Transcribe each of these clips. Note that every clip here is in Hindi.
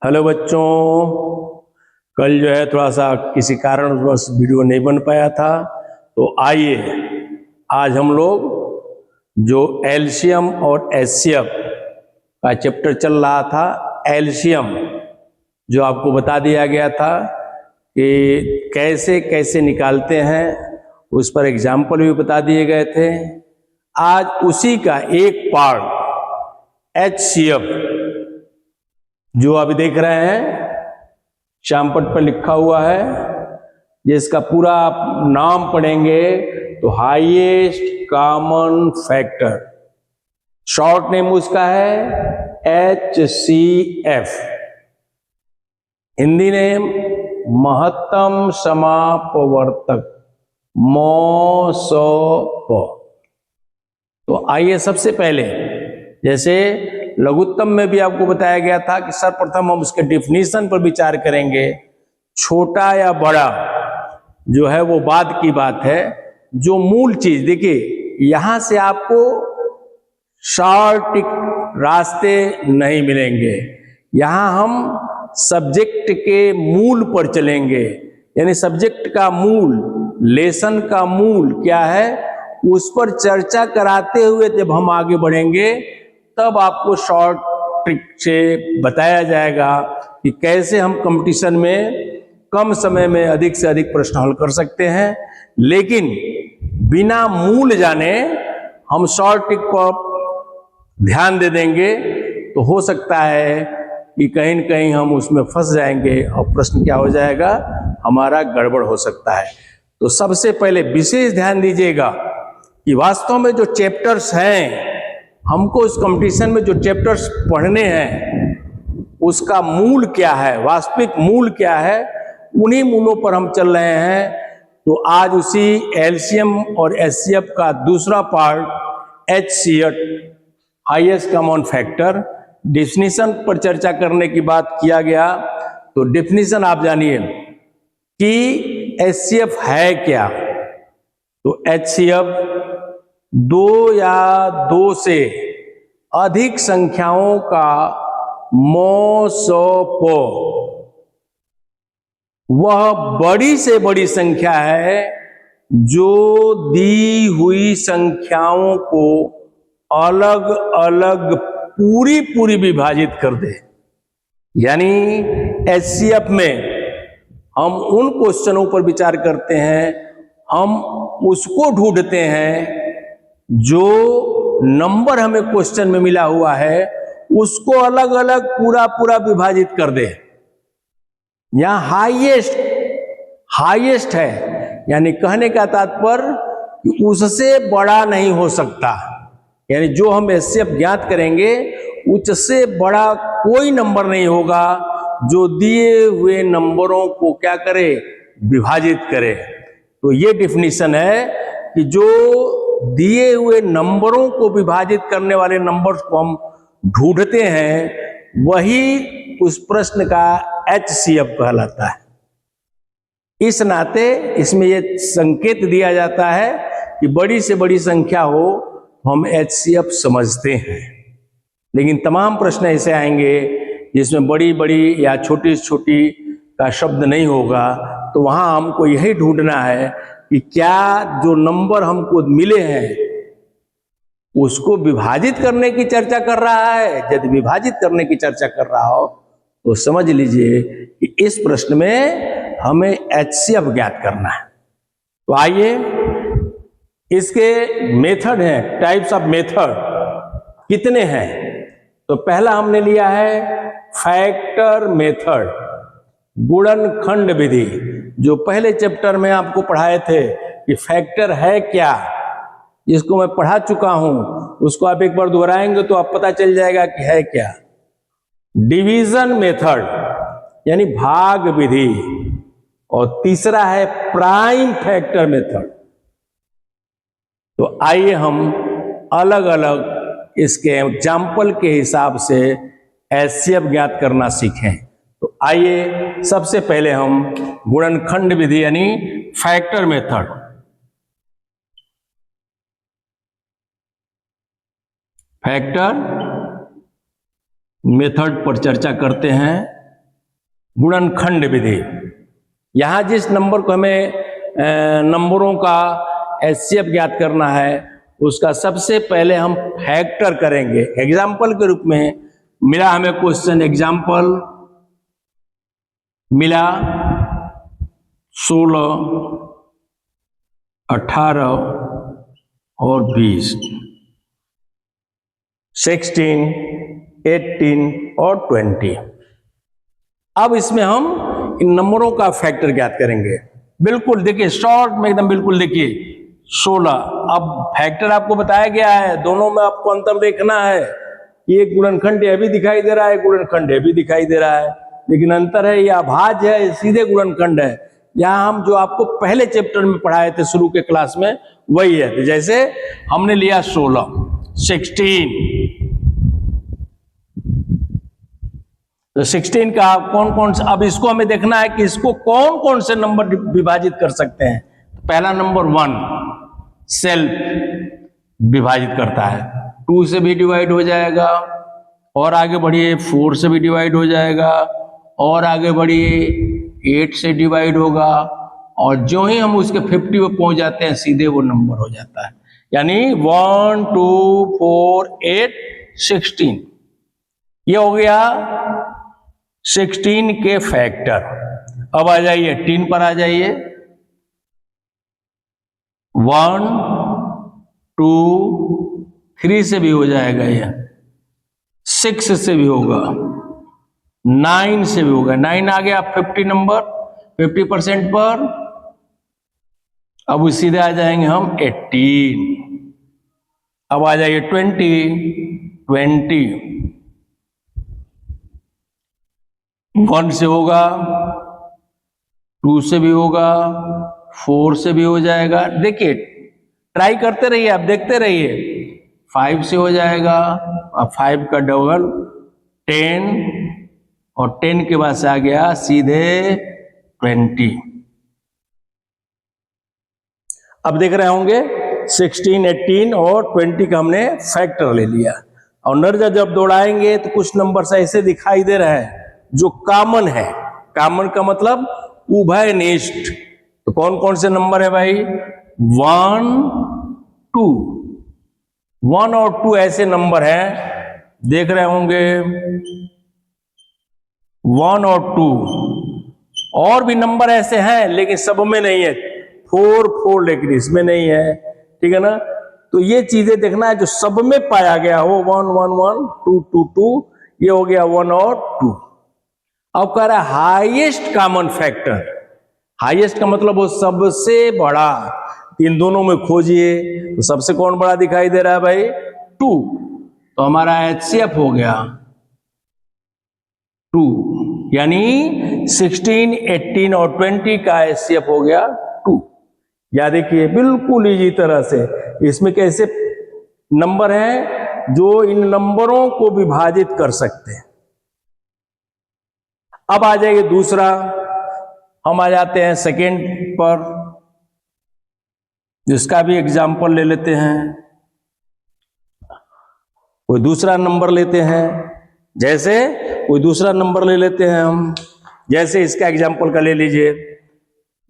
हेलो बच्चों, कल जो है थोड़ा सा किसी कारणवश वीडियो नहीं बन पाया था। तो आइए आज हम लोग जो एलसीएम और एचसीएफ का चैप्टर चल रहा था, एलसीएम जो आपको बता दिया गया था कि कैसे कैसे निकालते हैं, उस पर एग्जाम्पल भी बता दिए गए थे। आज उसी का एक पार्ट एचसीएफ जो अभी देख रहे हैं श्यामपट पर लिखा हुआ है, जिसका पूरा आप नाम पढ़ेंगे तो highest common factor, short name उसका है HCF, हिंदी नेम महत्तम समापवर्तक MOSOP। तो आइए सबसे पहले, जैसे लघुत्तम में भी आपको बताया गया था कि सर्वप्रथम हम उसके डिफिनीशन पर विचार करेंगे। छोटा या बड़ा जो है वो बाद की बात है, जो मूल चीज देखिए, यहां से आपको शॉर्ट रास्ते नहीं मिलेंगे। यहां हम सब्जेक्ट के मूल पर चलेंगे, यानी सब्जेक्ट का मूल, लेसन का मूल क्या है, उस पर चर्चा कराते हुए जब हम आगे बढ़ेंगे तब आपको शॉर्ट ट्रिक से बताया जाएगा कि कैसे हम कंपटीशन में कम समय में अधिक से अधिक प्रश्न हल कर सकते हैं। लेकिन बिना मूल जाने हम शॉर्ट ट्रिक पर ध्यान दे देंगे तो हो सकता है कि कहीं न कहीं हम उसमें फंस जाएंगे और प्रश्न क्या हो जाएगा, हमारा गड़बड़ हो सकता है। तो सबसे पहले विशेष ध्यान दीजिएगा कि वास्तव में जो चैप्टर्स हैं, हमको इस कंपटीशन में जो चैप्टर्स पढ़ने हैं उसका मूल क्या है, वास्तविक मूल क्या है, उन्हीं मूलों पर हम चल रहे हैं। तो आज उसी एलसीएम और एचसीएफ का दूसरा part HCF, highest common factor, definition पर चर्चा करने की बात किया गया। तो डेफिनेशन आप जानिए कि HCF है क्या। तो HCF दो या दो से अधिक संख्याओं का MOSOP, वह बड़ी से बड़ी संख्या है जो दी हुई संख्याओं को अलग अलग पूरी विभाजित कर दे। यानी HCF में हम उन क्वेश्चनों पर विचार करते हैं, हम उसको ढूंढते हैं जो नंबर हमें क्वेश्चन में मिला हुआ है उसको अलग अलग पूरा विभाजित कर दे। यहां हाईएस्ट है, यानी कहने का तात्पर्य कि उससे बड़ा नहीं हो सकता। यानी जो हम HCF ज्ञात करेंगे उससे बड़ा कोई नंबर नहीं होगा जो दिए हुए नंबरों को क्या करे, विभाजित करे। तो ये डेफिनेशन है कि जो दिए हुए नंबरों को विभाजित करने वाले नंबर्स को हम ढूंढते हैं, वही उस प्रश्न का HCF कहलाता है। इस नाते इसमें यह संकेत दिया जाता है कि बड़ी से बड़ी संख्या हो तो हम HCF समझते हैं। लेकिन तमाम प्रश्न ऐसे आएंगे जिसमें बड़ी बड़ी या छोटी छोटी का शब्द नहीं होगा, तो वहां हमको यही ढूंढना है कि क्या जो नंबर हमको मिले हैं उसको विभाजित करने की चर्चा कर रहा है। यदि विभाजित करने की चर्चा कर रहा हो तो समझ लीजिए कि इस प्रश्न में हमें HCF ज्ञात करना है। तो आइए, इसके मेथड हैं, टाइप्स ऑफ मेथड कितने हैं। तो पहला हमने लिया है फैक्टर मेथड, गुणनखंड विधि, जो पहले चैप्टर में आपको पढ़ाए थे कि फैक्टर है क्या, इसको मैं पढ़ा चुका हूं, उसको आप एक बार दोहराएंगे तो आप पता चल जाएगा कि है क्या। डिवीजन मेथड यानी भाग विधि, और तीसरा है प्राइम फैक्टर मेथड। तो आइए हम अलग अलग इसके एग्जाम्पल के हिसाब से HCF ज्ञात करना सीखें। तो आइए सबसे पहले हम गुणनखंड विधि यानी फैक्टर मेथड, पर चर्चा करते हैं। गुणनखंड विधि। यहां जिस नंबर को हमें नंबरों का एचसीएफ ज्ञात करना है उसका सबसे पहले हम फैक्टर करेंगे। एग्जाम्पल के रूप में मिला हमें क्वेश्चन, एग्जाम्पल मिला 16, 18 और 20, 16, 18 और 20। अब इसमें हम इन नंबरों का फैक्टर ज्ञात करेंगे। बिल्कुल देखिए शॉर्ट में एकदम बिल्कुल देखिए 16। अब फैक्टर आपको बताया गया है, दोनों में आपको अंतर देखना है। ये गुणनखंड यह भी दिखाई दे रहा है, गुणनखंड यह भी दिखाई दे रहा है, लेकिन अंतर है ये अभाज्य है, सीधे गुणनखंड है। यहां हम जो आपको पहले चैप्टर में पढ़ाए थे शुरू के क्लास में वही है। तो जैसे हमने लिया 16, 16, तो 16 का कौन कौन सा, अब इसको हमें देखना है कि इसको कौन कौन से नंबर विभाजित कर सकते हैं। तो पहला नंबर 1 सेल्फ विभाजित करता है, 2 से भी डिवाइड हो जाएगा, और आगे बढ़िए 4 से भी डिवाइड हो जाएगा, और आगे बढ़िए 8 से डिवाइड होगा, और जो ही हम उसके 50 पे पहुंच जाते हैं सीधे वो नंबर हो जाता है। यानी 1 2 4 8 16, ये हो गया 16 के फैक्टर। अब आ जाइए 18 पर आ जाइए, 1 2 3 से भी हो जाएगा, ये 6 से भी होगा, 9 से भी होगा। 9 आ गया 50 नंबर, 50% पर। अब सीधे आ जाएंगे हम 18। अब आ जाइए 20, 1 से होगा, 2 से भी होगा, 4 से भी हो जाएगा। देखिए ट्राई करते रहिए, आप देखते रहिए, 5 से हो जाएगा, अब 5 का डबल 10, और 10 के बाद से आ गया सीधे 20। अब देख रहे होंगे 16, 18 और 20 का हमने फैक्टर ले लिया, और नर्जा जब दौड़ाएंगे तो कुछ नंबर ऐसे दिखाई दे रहे हैं जो कॉमन है। कॉमन का मतलब उभयनिष्ठ। तो कौन कौन से नंबर है भाई? 1 2, 1 और 2 ऐसे नंबर हैं, देख रहे होंगे 1 और 2। और भी नंबर ऐसे हैं लेकिन सब में नहीं है, 4 4 लेकिन इसमें नहीं है, ठीक है ना। तो ये चीजें देखना है जो सब में पाया गया हो, 1 1 1 2 2 2, ये हो गया 1 और 2। अब कह रहा है हाईएस्ट कॉमन फैक्टर। हाईएस्ट का मतलब वो सबसे बड़ा, इन दोनों में खोजिए तो सबसे कौन बड़ा दिखाई दे रहा है भाई? 2। तो हमारा एचसीएफ हो गया 2, यानी 16, 18 और 20 का एचसीएफ हो गया 2। या देखिए बिल्कुल इजी तरह से इसमें कैसे नंबर हैं जो इन नंबरों को विभाजित कर सकते हैं। अब आ जाएगा दूसरा, हम आ जाते हैं सेकेंड पर, जिसका भी एग्जाम्पल ले लेते हैं। कोई दूसरा नंबर लेते हैं, जैसे कोई दूसरा नंबर ले लेते हैं हम, जैसे इसका एग्जाम्पल का ले लीजिए,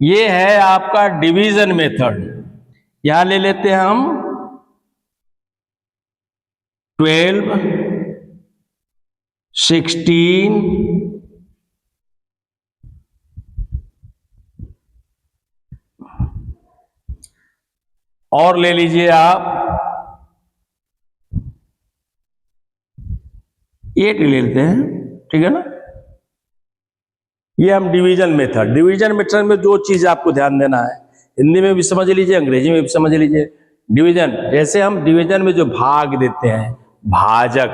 ये है आपका डिवीजन मेथड। यहां ले लेते हैं हम 12, 16, और ले लीजिए आप 8 ले लेते हैं, ठीक है ना। ये हम डिवीजन मेथड। डिवीजन मेथड में जो चीज आपको ध्यान देना है, हिंदी में भी समझ लीजिए, अंग्रेजी में भी समझ लीजिए। डिवीजन, जैसे हम डिवीजन में जो भाग देते हैं, भाजक,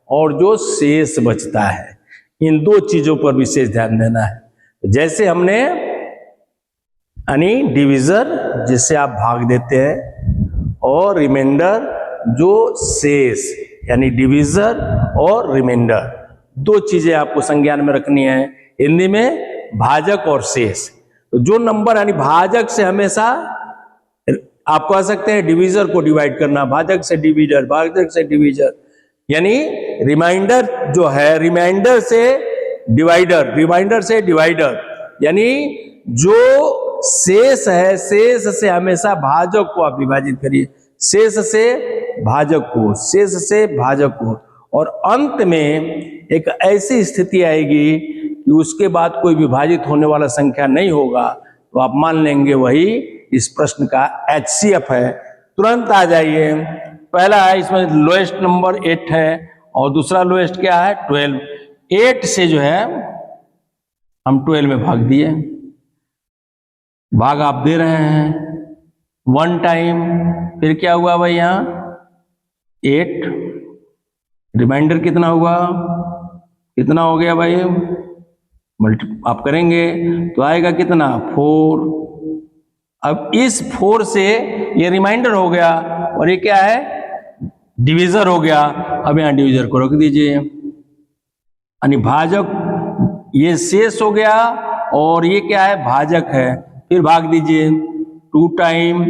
और जो शेष बचता है, इन दो चीजों पर विशेष ध्यान देना है। जैसे हमने यानी डिविजर जिससे आप भाग देते हैं, और रिमाइंडर जो शेष, यानी डिविजर और रिमाइंडर, दो चीजें आपको संज्ञान में रखनी है। हिंदी में भाजक और शेष। तो जो नंबर यानी भाजक से हमेशा आप कह सकते हैं डिविजर को डिवाइड करना, भाजक से डिविजर, भाजक से डिविजर, यानी रिमाइंडर जो है, रिमाइंडर से डिवाइडर, रिमाइंडर से डिवाइडर, यानी जो शेष है, शेष से हमेशा भाजक को आप विभाजित करिए, शेष से भाजक को, शेष से भाजक को, और अंत में एक ऐसी स्थिति आएगी कि उसके बाद कोई विभाजित होने वाला संख्या नहीं होगा, तो आप मान लेंगे वही इस प्रश्न का HCF है। तुरंत आ जाइए, पहला है इसमें लोएस्ट नंबर 8 है और दूसरा लोएस्ट क्या है 12। 8 से जो है हम 12 में भाग दिए, भाग आप दे रहे हैं 1 टाइम, फिर क्या हुआ भाई यहाँ 8, रिमाइंडर कितना हुआ, कितना हो गया भाई, आप करेंगे तो आएगा कितना 4। अब इस 4 से ये रिमाइंडर हो गया और ये क्या है डिवीजर हो गया। अब यहां डिवीजर को रख दीजिए, यानी भाजक ये शेष हो गया और ये क्या है भाजक है, फिर भाग दीजिए 2 टाइम,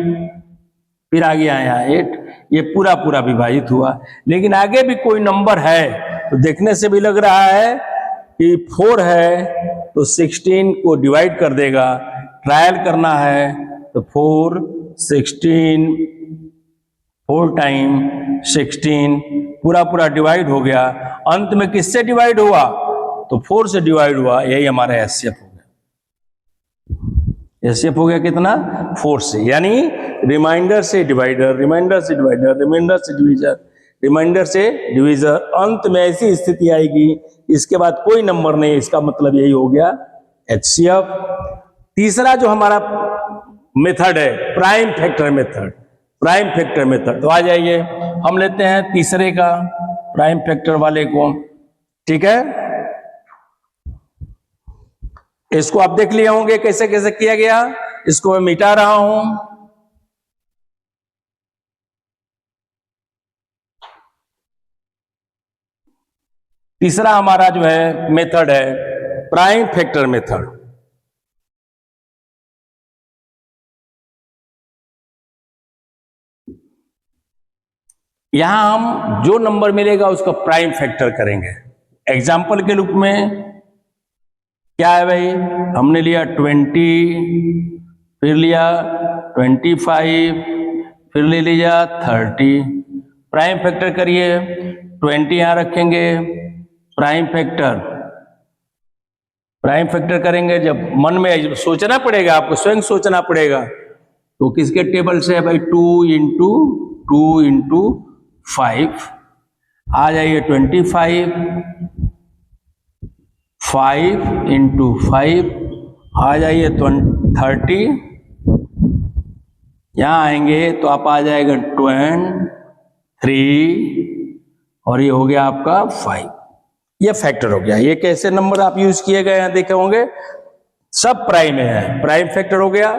फिर आ गया यहाँ 8, ये पूरा पूरा विभाजित हुआ। लेकिन आगे भी कोई नंबर है, तो देखने से भी लग रहा है कि 4 है तो 16 को डिवाइड कर देगा, ट्रायल करना है तो 4 16 4 टाइम 16 पूरा पूरा डिवाइड हो गया। अंत में किससे डिवाइड हुआ तो 4 से डिवाइड हुआ, यही हमारा HCF हो गया। HCF हो गया कितना 4 से, यानी रिमाइंडर से डिवाइडर, रिमाइंडर से डिवाइडर, रिमाइंडर से डिवीजर, रिमाइंडर से डिवीजर, अंत में ऐसी स्थिति आएगी इसके बाद कोई नंबर नहीं, इसका मतलब यही हो गया HCF। तीसरा जो हमारा मेथड है prime factor method, prime factor method, तो आ जाइए हम लेते हैं तीसरे का प्राइम फैक्टर वाले को, ठीक है। इसको आप देख लिए होंगे कैसे कैसे किया गया, इसको मैं मिटा रहा हूं। तीसरा हमारा जो है मेथड है प्राइम फैक्टर मेथड। यहां हम जो नंबर मिलेगा उसका प्राइम फैक्टर करेंगे। एग्जाम्पल के रूप में क्या है भाई, हमने लिया 20, फिर लिया 25, फिर ले लिया 30, प्राइम फैक्टर करिए। 20 यहां रखेंगे, प्राइम फैक्टर, प्राइम फैक्टर करेंगे, जब मन में सोचना पड़ेगा, आपको स्वयं सोचना पड़ेगा, तो किसके टेबल से है भाई 2 इंटू 2 इंटू 5, आ जाइए 25, 5 इंटू 5 आ जाइए 30, यहां आएंगे तो आप आ जाएगा 23 और ये हो गया आपका 5, ये फैक्टर हो गया। ये कैसे नंबर आप यूज किए गए हैं देखे होंगे, सब प्राइम में है, प्राइम फैक्टर हो गया।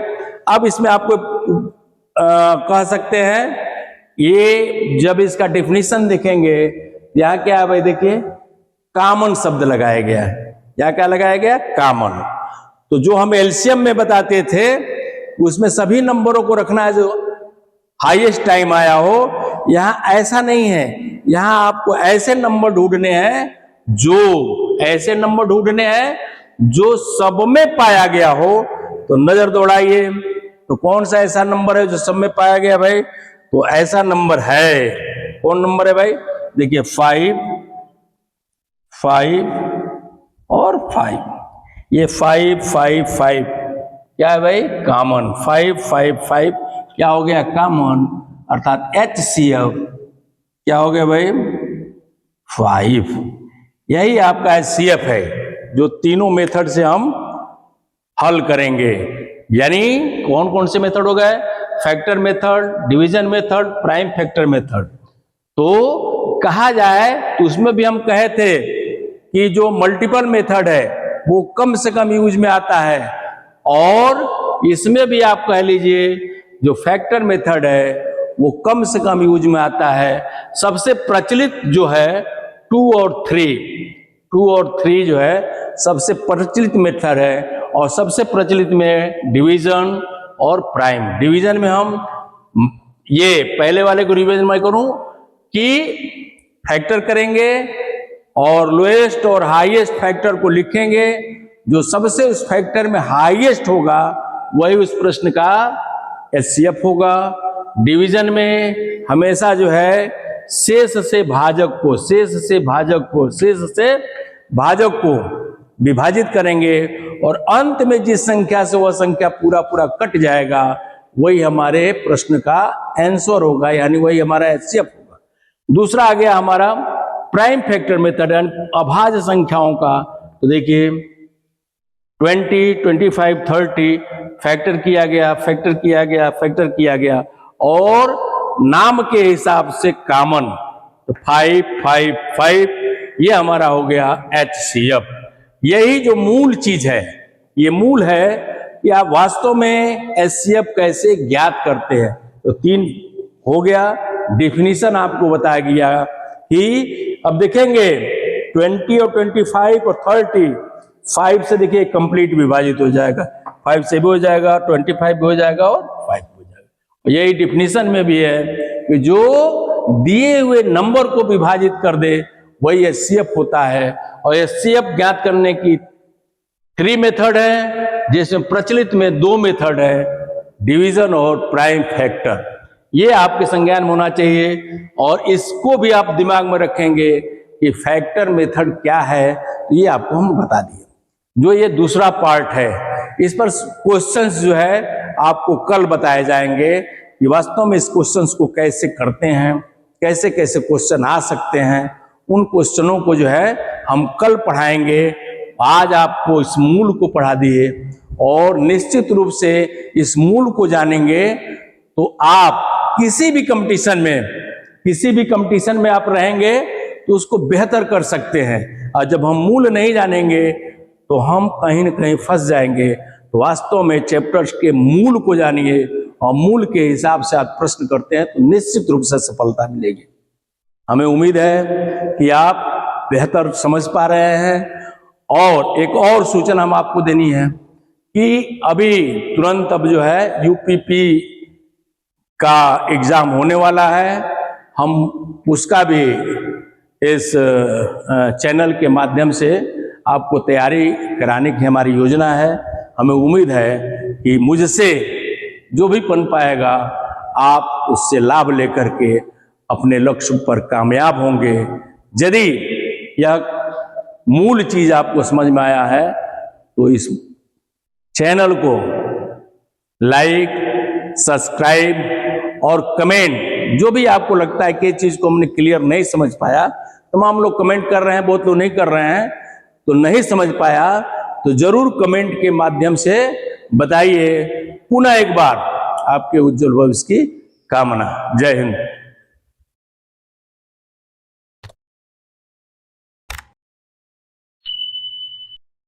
अब इसमें आपको कह सकते हैं, ये जब इसका डेफिनेशन देखेंगे यहां क्या है भाई, देखिए कॉमन शब्द लगाया गया है, यहां क्या लगाया गया कॉमन। तो जो हम एलसीएम में बताते थे उसमें सभी नंबरों को रखना है जो हाईएस्ट टाइम आया हो, यहां ऐसा नहीं है, यहां आपको ऐसे नंबर ढूंढने हैं, जो ऐसे नंबर ढूंढने हैं जो सब में पाया गया हो। तो नजर दौड़ाइए, तो कौन सा ऐसा नंबर है जो सब में पाया गया भाई, तो ऐसा नंबर है, कौन नंबर है भाई, देखिए 5, 5 और 5, ये 5 5 5 क्या है भाई कॉमन, 5 5 5 क्या हो गया कॉमन, अर्थात HCF क्या हो गया भाई 5। यही आपका HCF है जो तीनों मेथड से हम हल करेंगे। यानी कौन कौन से मेथड हो गए, factor method, division method, prime factor method. तो कहा जाए तो उसमें भी हम कहे थे कि जो मल्टीपल मेथड है वो कम से कम यूज में आता है, और इसमें भी आप कह लीजिए जो फैक्टर मेथड है वो कम से कम यूज में आता है। सबसे प्रचलित जो है 2 और 3 जो है सबसे प्रचलित मेथड है, और सबसे प्रचलित में डिवीजन और प्राइम। डिवीजन में हम ये पहले वाले को रिवीजन में करूं कि फैक्टर करेंगे और लोएस्ट और हाईएस्ट फैक्टर को लिखेंगे। जो सबसे उस फैक्टर में हाईएस्ट होगा वही उस प्रश्न का एचसीएफ होगा। डिवीजन में हमेशा जो है शेष से भाजक को विभाजित करेंगे और अंत में जिस संख्या से वह संख्या पूरा कट जाएगा वही हमारे प्रश्न का आंसर होगा, यानी वही हमारा एचसीएफ होगा। दूसरा आ गया हमारा प्राइम फैक्टर मेथड, अभाज्य संख्याओं का। तो देखिए 20, 25, 30 फैक्टर किया गया और नाम के हिसाब से कॉमन, तो 5, 5, 5 ये हमारा हो गया एचसीएफ। यही जो मूल चीज है, ये मूल है कि आप वास्तव में एचसीएफ कैसे ज्ञात करते हैं। तो 3 हो गया, डिफिनीशन आपको बताया गया कि अब देखेंगे 20 और 25 और 30, 5 से देखिए कंप्लीट विभाजित हो जाएगा, 5 से भी हो जाएगा, 25 भी हो जाएगा और 5 भी हो जाएगा। यही डिफिनीशन में भी है कि जो दिए हुए नंबर को विभाजित कर दे वही एचसीएफ होता है। और एचसीएफ ज्ञात करने की 3 मेथड है, जिसमें प्रचलित में 2 मेथड है, डिवीजन और प्राइम फैक्टर। ये आपके संज्ञान में होना चाहिए और इसको भी आप दिमाग में रखेंगे कि फैक्टर मेथड क्या है, तो ये आपको हम बता दिए। जो ये दूसरा पार्ट है, इस पर क्वेश्चंस जो है आपको कल बताए जाएंगे कि वास्तव में इस क्वेश्चंस को कैसे करते हैं, कैसे कैसे क्वेश्चन आ सकते हैं। उन क्वेश्चनों को जो है हम कल पढ़ाएंगे। आज आपको इस मूल को पढ़ा दिए और निश्चित रूप से इस मूल को जानेंगे तो आप किसी भी कंपटीशन में आप रहेंगे तो उसको बेहतर कर सकते हैं। और जब हम मूल नहीं जानेंगे तो हम कहीं न कहीं फंस जाएंगे। तो वास्तव में चैप्टर्स के मूल को जानिए और मूल के हिसाब से आप प्रश्न करते हैं तो निश्चित रूप से सफलता मिलेगी। हमें उम्मीद है कि आप बेहतर समझ पा रहे हैं। और एक और सूचना हम आपको देनी है कि अभी तुरंत अब जो है यूपीपी का एग्जाम होने वाला है। हम उसका भी इस चैनल के माध्यम से आपको तैयारी कराने की हमारी योजना है। हमें उम्मीद है कि मुझसे जो भी बन पाएगा आप उससे लाभ लेकर के अपने लक्ष्य पर कामयाब होंगे। यदि यह मूल चीज आपको समझ में आया है तो इस चैनल को लाइक, सब्सक्राइब और कमेंट, जो भी आपको लगता है कि चीज को हमने क्लियर नहीं समझ पाया, तमाम लोग कमेंट कर रहे हैं, बहुत लोग नहीं कर रहे हैं, तो नहीं समझ पाया तो जरूर कमेंट के माध्यम से बताइए। पुनः एक बार आपके उज्जवल भविष्य की कामना। जय हिंद।